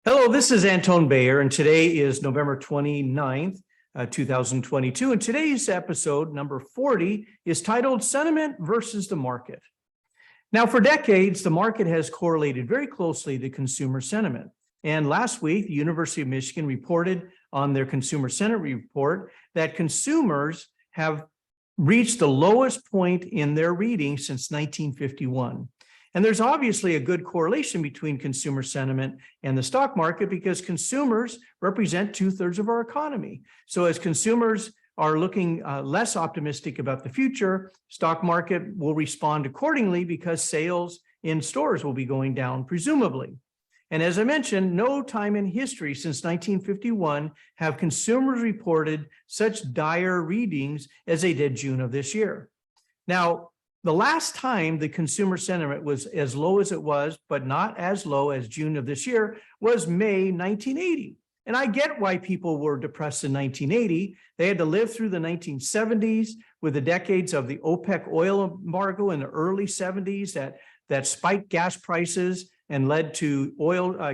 Hello, this is Anton, and today is November 29th, 2022. And today's episode, number 40, is titled Sentiment versus the Market. Now, for decades, the market has correlated very closely to consumer sentiment. And last week, the University of Michigan reported on their consumer sentiment report that consumers have reached the lowest point in their reading since 1951. And there's obviously a good correlation between consumer sentiment and the stock market because consumers represent 2/3 of our economy. So as consumers are looking less optimistic about the future, stock market will respond accordingly because sales in stores will be going down, presumably. And as I mentioned, no time in history since 1951 have consumers reported such dire readings as they did June of this year. Now, the last time the consumer sentiment was as low as it was, but not as low as June of this year, was May 1980. And I get why people were depressed in 1980. They had to live through the 1970s with the decades of the OPEC oil embargo in the early 70s that spiked gas prices and led to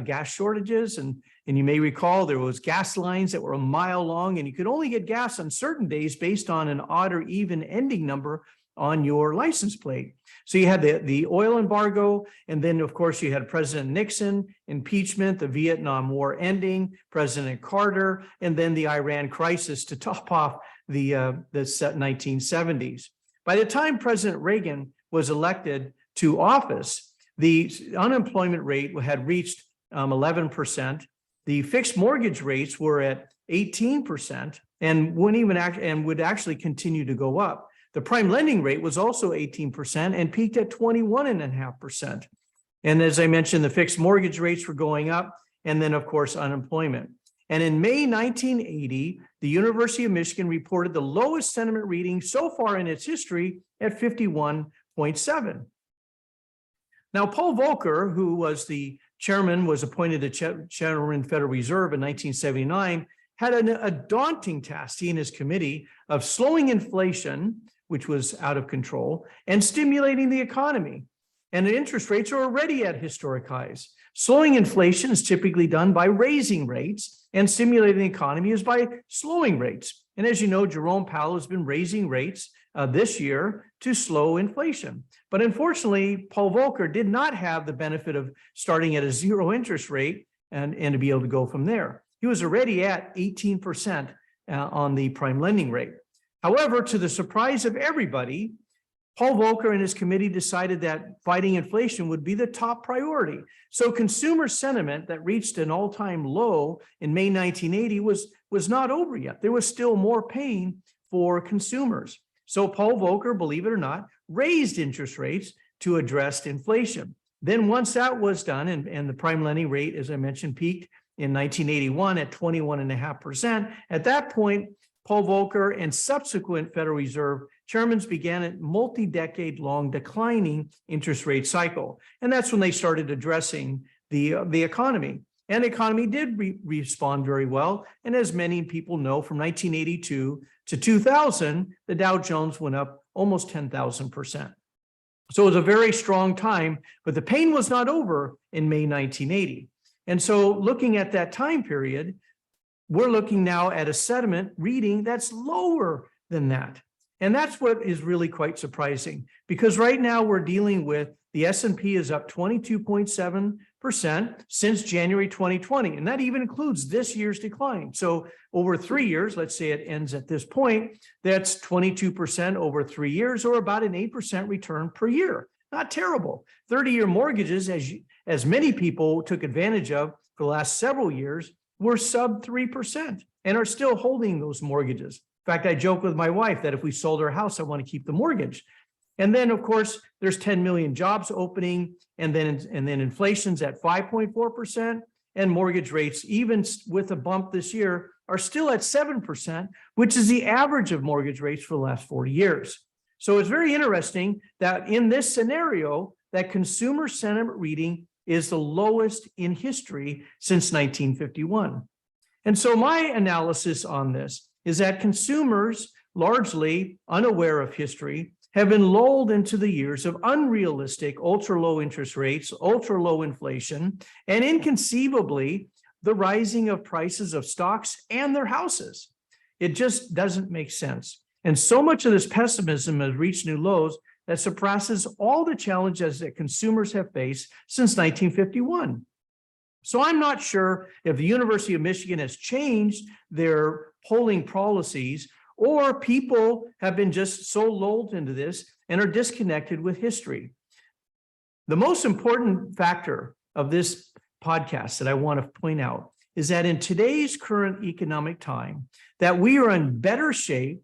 gas shortages. And you may recall there was gas lines that were a mile long, and you could only get gas on certain days based on an odd or even ending number on your license plate. So you had the oil embargo, and then of course you had President Nixon, impeachment, the Vietnam War ending, President Carter, and then the Iran crisis to top off the 1970s. By the time President Reagan was elected to office, the unemployment rate had reached 11%. The fixed mortgage rates were at 18% and would actually continue to go up. The prime lending rate was also 18% and peaked at 21.5%. And as I mentioned, the fixed mortgage rates were going up, and then, of course, unemployment. And in May 1980, the University of Michigan reported the lowest sentiment reading so far in its history at 51.7. Now, Paul Volcker, who was appointed the chairman of the Federal Reserve in 1979, had a daunting task, he and his committee, of slowing inflation, which was out of control, and stimulating the economy. And the interest rates are already at historic highs. Slowing inflation is typically done by raising rates, and stimulating the economy is by slowing rates. And as you know, Jerome Powell has been raising rates this year to slow inflation. But unfortunately, Paul Volcker did not have the benefit of starting at a zero interest rate and to be able to go from there. He was already at 18% on the prime lending rate. However, to the surprise of everybody, Paul Volcker and his committee decided that fighting inflation would be the top priority. So consumer sentiment that reached an all-time low in May 1980 was not over yet. There was still more pain for consumers. So Paul Volcker, believe it or not, raised interest rates to address inflation. Then once that was done, and the prime lending rate, as I mentioned, peaked in 1981 at 21.5%. At that point, Paul Volcker and subsequent Federal Reserve chairmen began a multi-decade-long declining interest rate cycle. And that's when they started addressing the economy. And the economy did respond very well. And as many people know, from 1982 to 2000, the Dow Jones went up almost 10,000%. So it was a very strong time, but the pain was not over in May 1980. And so looking at that time period, we're looking now at a sentiment reading that's lower than that. And that's what is really quite surprising, because right now we're dealing with the S&P is up 22.7% since January 2020. And that even includes this year's decline. So over 3 years, let's say it ends at this point, that's 22% over 3 years, or about an 8% return per year. Not terrible. 30-year mortgages, as many people took advantage of for the last several years, were sub 3% and are still holding those mortgages. In fact, I joke with my wife that if we sold our house, I want to keep the mortgage. And then, of course, there's 10 million jobs opening, and then inflation's at 5.4%, and mortgage rates, even with a bump this year, are still at 7%, which is the average of mortgage rates for the last 40 years. So it's very interesting that in this scenario, that consumer sentiment reading is the lowest in history since 1951. And so my analysis on this is that consumers, largely unaware of history, have been lulled into the years of unrealistic, ultra-low interest rates, ultra-low inflation, and inconceivably, the rising of prices of stocks and their houses. It just doesn't make sense. And so much of this pessimism has reached new lows that surpasses all the challenges that consumers have faced since 1951. So I'm not sure if the University of Michigan has changed their polling policies, or people have been just so lulled into this and are disconnected with history. The most important factor of this podcast that I want to point out is that in today's current economic time, that we are in better shape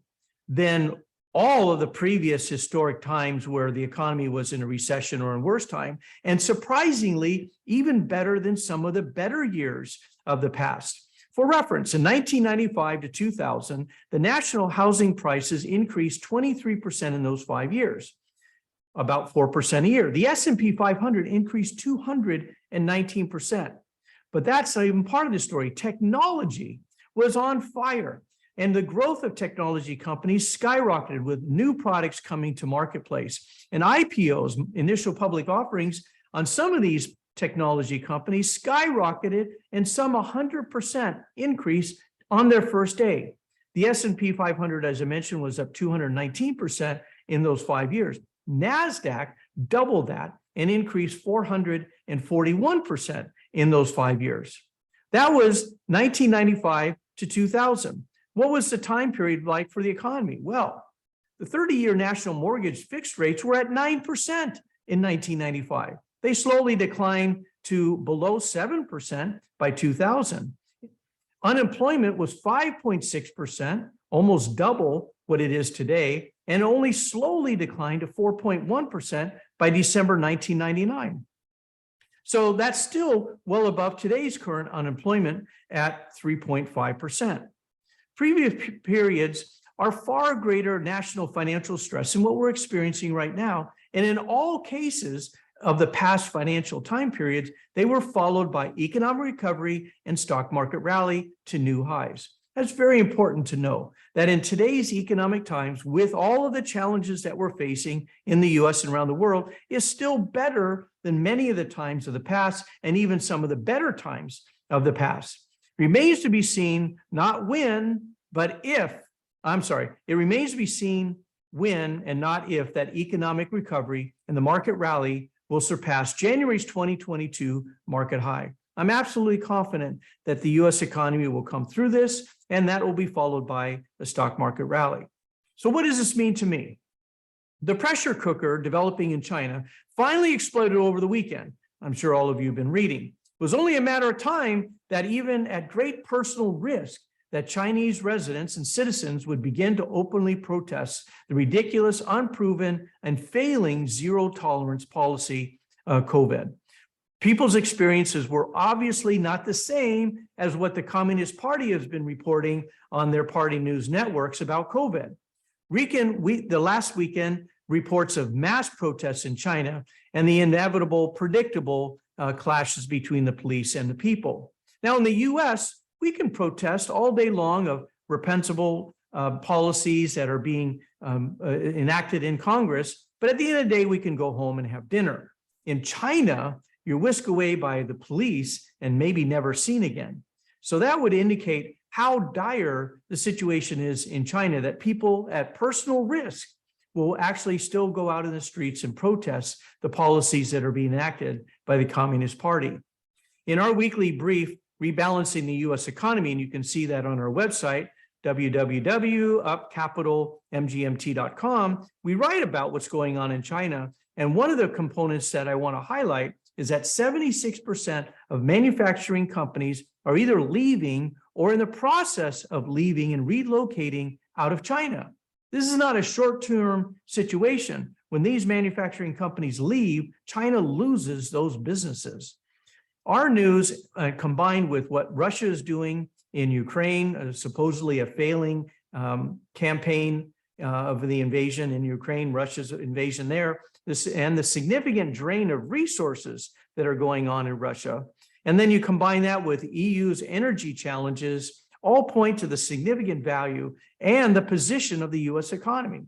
than all of the previous historic times where the economy was in a recession or in worse time, and surprisingly, even better than some of the better years of the past. For reference, in 1995 to 2000, the national housing prices increased 23% in those 5 years, about 4% a year. The S&P 500 increased 219%. But that's not even part of the story. Technology was on fire, and the growth of technology companies skyrocketed with new products coming to marketplace. And IPOs, initial public offerings, on some of these technology companies skyrocketed, and some 100% increase on their first day. The S&P 500, as I mentioned, was up 219% in those 5 years. NASDAQ doubled that and increased 441% in those 5 years. That was 1995 to 2000. What was the time period like for the economy? Well, the 30-year national mortgage fixed rates were at 9% in 1995. They slowly declined to below 7% by 2000. Unemployment was 5.6%, almost double what it is today, and only slowly declined to 4.1% by December 1999. So that's still well above today's current unemployment at 3.5%. Previous periods are far greater national financial stress than what we're experiencing right now. And in all cases of the past financial time periods, they were followed by economic recovery and stock market rally to new highs. That's very important to know that in today's economic times, with all of the challenges that we're facing in the US and around the world, is still better than many of the times of the past, and even some of the better times of the past. Remains to be seen, not when, but if, it remains to be seen when and not if that economic recovery and the market rally will surpass January's 2022 market high. I'm absolutely confident that the US economy will come through this, and that will be followed by a stock market rally. So what does this mean to me? The pressure cooker developing in China finally exploded over the weekend. I'm sure all of you have been reading. It was only a matter of time that, even at great personal risk, that Chinese residents and citizens would begin to openly protest the ridiculous, unproven, and failing zero-tolerance policy of COVID. People's experiences were obviously not the same as what the Communist Party has been reporting on their party news networks about COVID. The last weekend, reports of mass protests in China and the inevitable, predictable clashes between the police and the people. Now, in the US, we can protest all day long of reprehensible policies that are being enacted in Congress, but at the end of the day, we can go home and have dinner. In China, you're whisked away by the police and maybe never seen again. So that would indicate how dire the situation is in China, that people at personal risk will actually still go out in the streets and protest the policies that are being enacted by the Communist Party. In our weekly brief, Rebalancing the U.S. Economy, and you can see that on our website, www.upcapitalmgmt.com, we write about what's going on in China. And one of the components that I want to highlight is that 76% of manufacturing companies are either leaving or in the process of leaving and relocating out of China. This is not a short-term situation. When these manufacturing companies leave, China loses those businesses. Our news, combined with what Russia is doing in Ukraine, supposedly a failing campaign of the invasion in Ukraine, Russia's invasion there, and the significant drain of resources that are going on in Russia. And then you combine that with EU's energy challenges, all point to the significant value and the position of the US economy.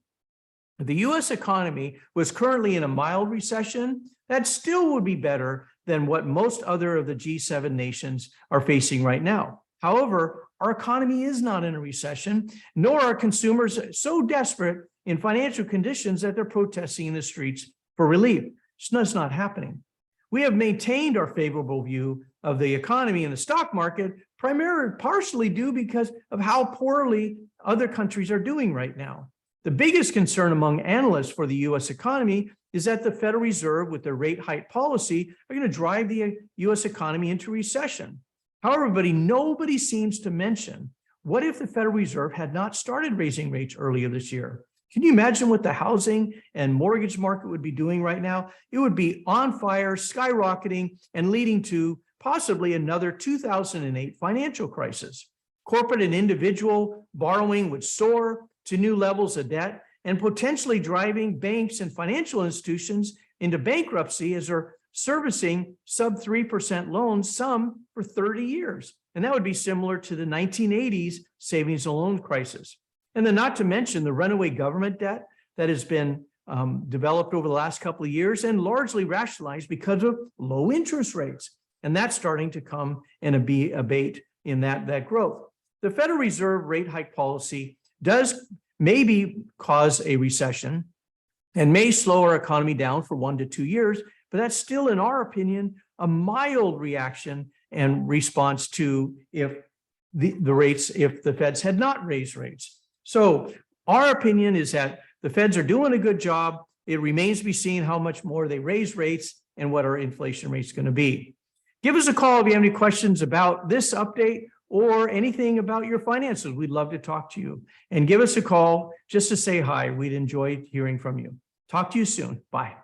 If the US economy was currently in a mild recession, that still would be better than what most other of the G7 nations are facing right now. However, our economy is not in a recession, nor are consumers so desperate in financial conditions that they're protesting in the streets for relief. It's not happening. We have maintained our favorable view of the economy and the stock market, partially due because of how poorly other countries are doing right now. The biggest concern among analysts for the US economy is that the Federal Reserve, with their rate hike policy, are going to drive the US economy into recession. However, nobody seems to mention, what if the Federal Reserve had not started raising rates earlier this year? Can you imagine what the housing and mortgage market would be doing right now? It would be on fire, skyrocketing, and leading to possibly another 2008 financial crisis. Corporate and individual borrowing would soar to new levels of debt and potentially driving banks and financial institutions into bankruptcy as they're servicing sub 3% loans, some for 30 years. And that would be similar to the 1980s savings and loan crisis. And then not to mention the runaway government debt that has been developed over the last couple of years and largely rationalized because of low interest rates. And that's starting to come and abate in that growth. The Federal Reserve rate hike policy does maybe cause a recession and may slow our economy down for 1 to 2 years, but that's still, in our opinion, a mild reaction and response to if the Feds had not raised rates. So our opinion is that the Feds are doing a good job. It remains to be seen how much more they raise rates and what our inflation rate is going to be. Give us a call if you have any questions about this update or anything about your finances. We'd love to talk to you. And give us a call just to say hi. We'd enjoy hearing from you. Talk to you soon. Bye.